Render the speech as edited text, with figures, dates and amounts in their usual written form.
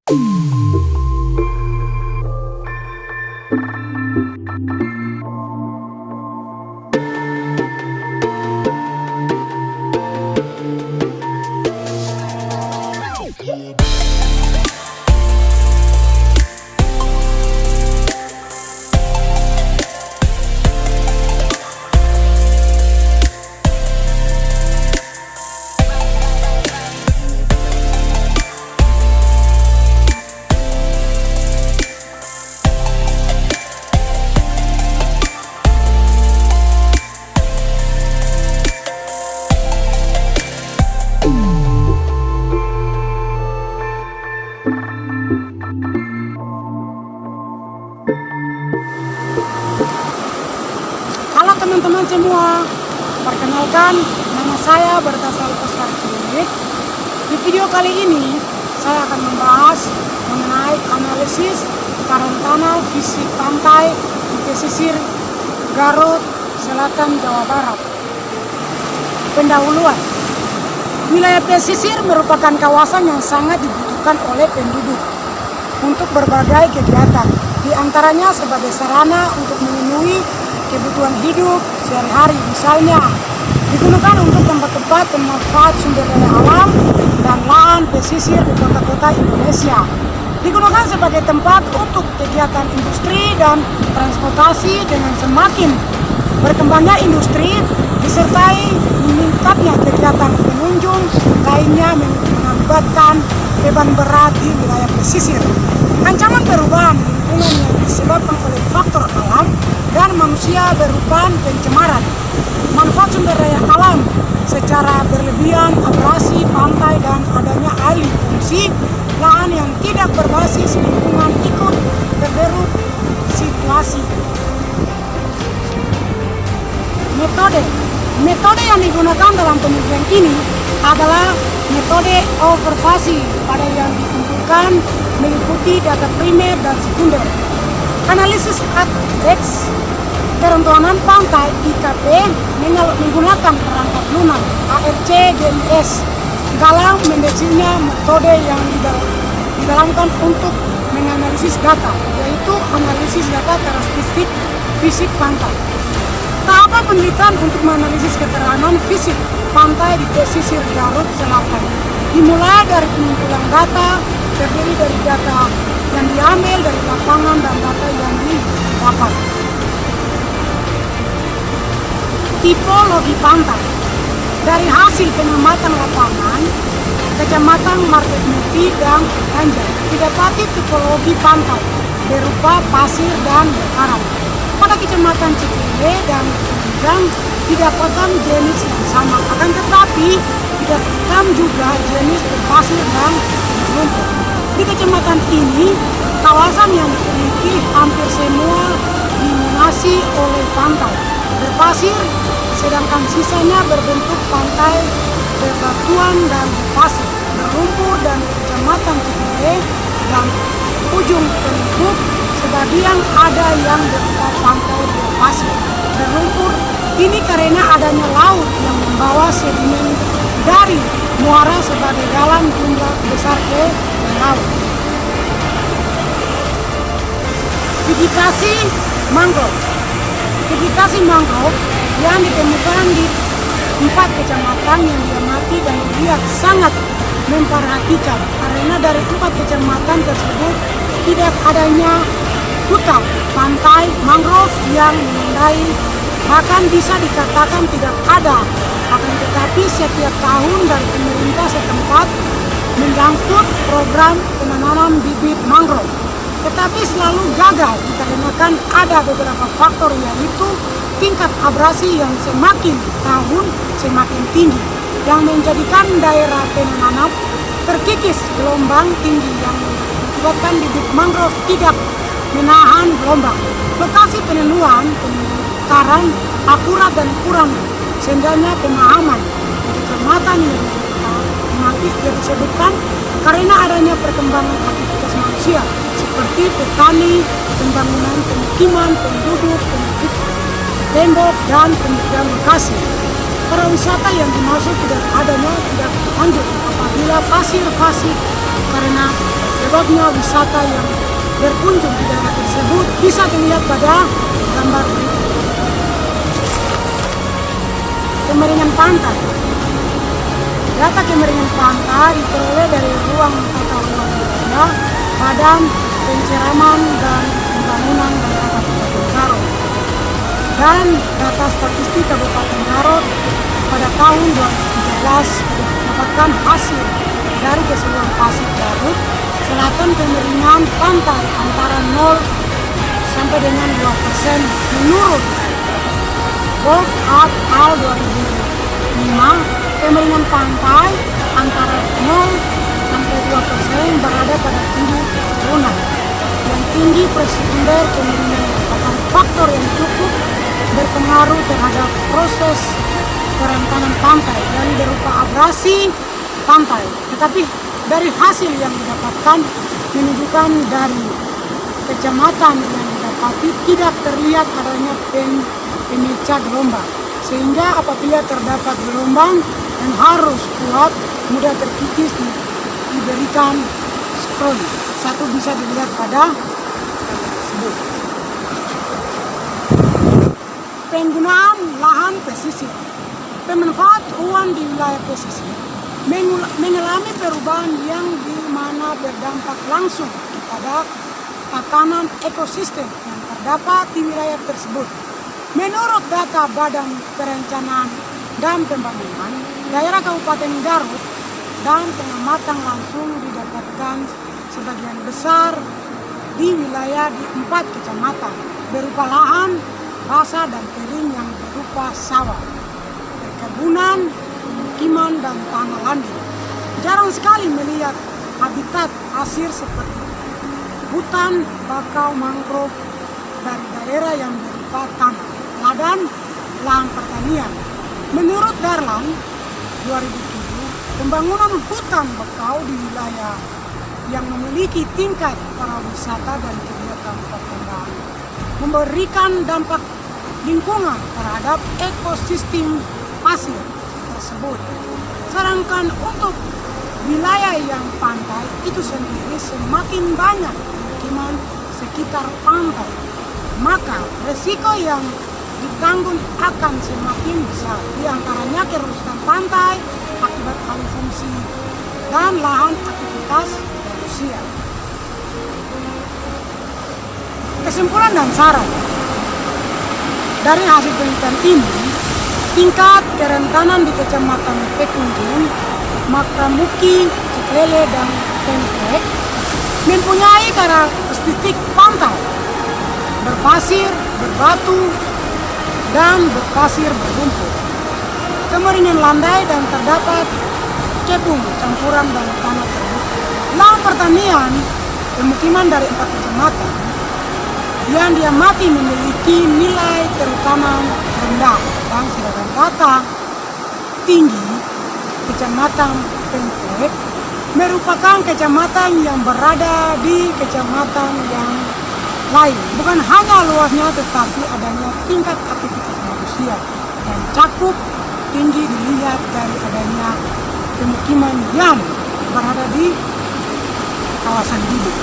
Halo teman-teman semua, perkenalkan nama saya Bertasal Oscar Kirik. Di video kali ini saya akan membahas mengenai analisis karentana fisik pantai di pesisir Garut Selatan, Jawa Barat. Pendahuluan, wilayah pesisir merupakan kawasan yang sangat dibutuhkan oleh penduduk untuk berbagai kegiatan, di antaranya sebagai sarana untuk memenuhi kebutuhan hidup sehari-hari. Misalnya digunakan untuk tempat-tempat pemanfaat sumber daya alam dan lahan pesisir di kota-kota Indonesia, digunakan sebagai tempat untuk kegiatan industri dan transportasi. Dengan semakin berkembangnya industri disertai meningkatnya kegiatan pengunjung lainnya mengakibatkan beban berat di wilayah pesisir. Ancaman perubahan lingkungan yang disebabkan oleh faktor alam dan manusia berupa pencemaran manfaat sumber daya alam secara berlebihan, abrasi pantai, dan adanya alih fungsi lahan yang tidak berbasis lingkungan ikut tergerus situasi. Metode yang digunakan dalam penelitian ini adalah metode observasi pada yang dikumpulkan meliputi data primer dan sekunder, analisis ATX, kerentuanan pantai IKP menggunakan perangkat lunak ARC GIS dalam mendesainnya metode yang didalamkan untuk menganalisis data, yaitu analisis data karakteristik fisik pantai. Tahapan penelitian untuk menganalisis keterangan fisik pantai di pesisir Garut Selatan dimulai dari pengumpulan data, terdiri dari data yang diambil dari lapangan dan data yang didapat. Tipologi pantai. Dari hasil pengamatan lapangan Kecamatan Market Muti dan Anjay didapati tipologi pantai berupa pasir dan karang. Pada Kecamatan Cikile dan Kendang didapatkan jenis yang sama, akan tetapi didapatkan juga jenis berpasir dan berlumpur. Di kecamatan ini, kawasan yang diteliti hampir semua diminasi oleh pantai berpasir, sedangkan sisanya berbentuk pantai berbatuan dan pasir berlumpur. Dan di Kecamatan Cikile dan ujung Pelibuk, sebagian ada yang berupa pantai berpasir berlumpur. Ini karena adanya laut yang membawa sedimen dari muara sebagai dalam jumlah besar ke laut. Vegetasi mangrove. Vegetasi mangrove yang ditemukan di 4 kecamatan yang diamati dan dilihat sangat memperhatikan, karena dari 4 kecamatan tersebut tidak adanya hutan pantai mangrove yang menandai, bahkan bisa dikatakan tidak ada. Akan tetapi setiap tahun dari pemerintah setempat menyangkut program penanaman bibit mangrove, tetapi selalu gagal dikarenakan ada beberapa faktor, yaitu tingkat abrasi yang semakin tahun semakin tinggi yang menjadikan daerah penanam terkikis gelombang tinggi yang mengakibatkan bibit mangrove tidak menahan gelombang. Lokasi penemuan karang akurat dan kurang sendanya pemahaman di kecamatan yang disebutkan karena adanya perkembangan aktivitas manusia seperti petani, pembangunan pemukiman, penduduk, tembok, dan pendidikan lokasi. Para wisata yang dimaksud tidak adanya tidak lanjut apabila pasir karena Sebabnya wisata yang berkunjung di daerah tersebut bisa dilihat pada gambar berikut. Kemiringan pantai. Data kemiringan pantai diperoleh dari ruang tata ruang wilayah, Badan Penceraman dan Pembangunan Daerah Kabupaten Garut, dan data statistik Kabupaten Garut pada tahun 2013 mendapatkan hasil dari keseluruhan pasir Garut Selatan kemiringan pantai antara 0 sampai dengan 2% menurut Golf at al 2005. Kemiringan pantai antara 0 sampai 2% berada pada tinggi turunan. Yang tinggi presekunder kemiringan merupakan faktor yang cukup berpengaruh terhadap proses kerentanan pantai yang berupa abrasi pantai. Tetapi dari hasil yang didapatkan menunjukkan dari kecamatan yang didapati tidak terlihat adanya pemecah gelombang, sehingga apabila terdapat gelombang dan harus kuat mudah terkikis diberikan scroll. Satu bisa dilihat pada tersebut. Penggunaan lahan pesisir. Pemanfaat ruang di wilayah pesisir mengalami perubahan yang dimana berdampak langsung kepada tatanan ekosistem yang terdapat di wilayah tersebut. Menurut data Badan Perencanaan dan Pembangunan Daerah Kabupaten Garut dan pengamatan langsung didapatkan sebagian besar di wilayah di 4 kecamatan berupa lahan basah dan kering yang berupa sawah, perkebunan, pemukiman, dan tanah landai. Jarang sekali melihat habitat pasir seperti hutan bakau mangrove dari daerah yang berupa tanah, ladang, lahan pertanian. Menurut Darlan 2007, pembangunan hutan bakau di wilayah yang memiliki tingkat pariwisata dan kegiatan pertambangan memberikan dampak lingkungan terhadap ekosistem pasir tersebut. Sedangkan untuk wilayah yang pantai itu sendiri semakin banyak pemukiman sekitar pantai, maka resiko yang ditanggung akan semakin besar, di antaranya kerusakan pantai akibat alih fungsi dan lahan aktivitas manusia. Kesimpulan dan saran dari hasil penelitian ini, tingkat kerentanan di Kecamatan Pekunjing, Makramuki, Ciklele, dan Pempek mempunyai karakteristik pantai berpasir, berbatu, dan berpasir berlumpur, kemiringan landai, dan terdapat cebung campuran dan tanah terbuka. Lahan pertanian pemukiman dari 4 kecamatan yang diamati memiliki nilai terutama rendah, dan sedangkan data tinggi Kecamatan Pempek merupakan kecamatan yang berada di kecamatan yang lain. Bukan hanya luasnya, tetapi adanya tingkat aktivitas manusia yang cakup tinggi dilihat dari adanya pemukiman yang berada di kawasan bibit.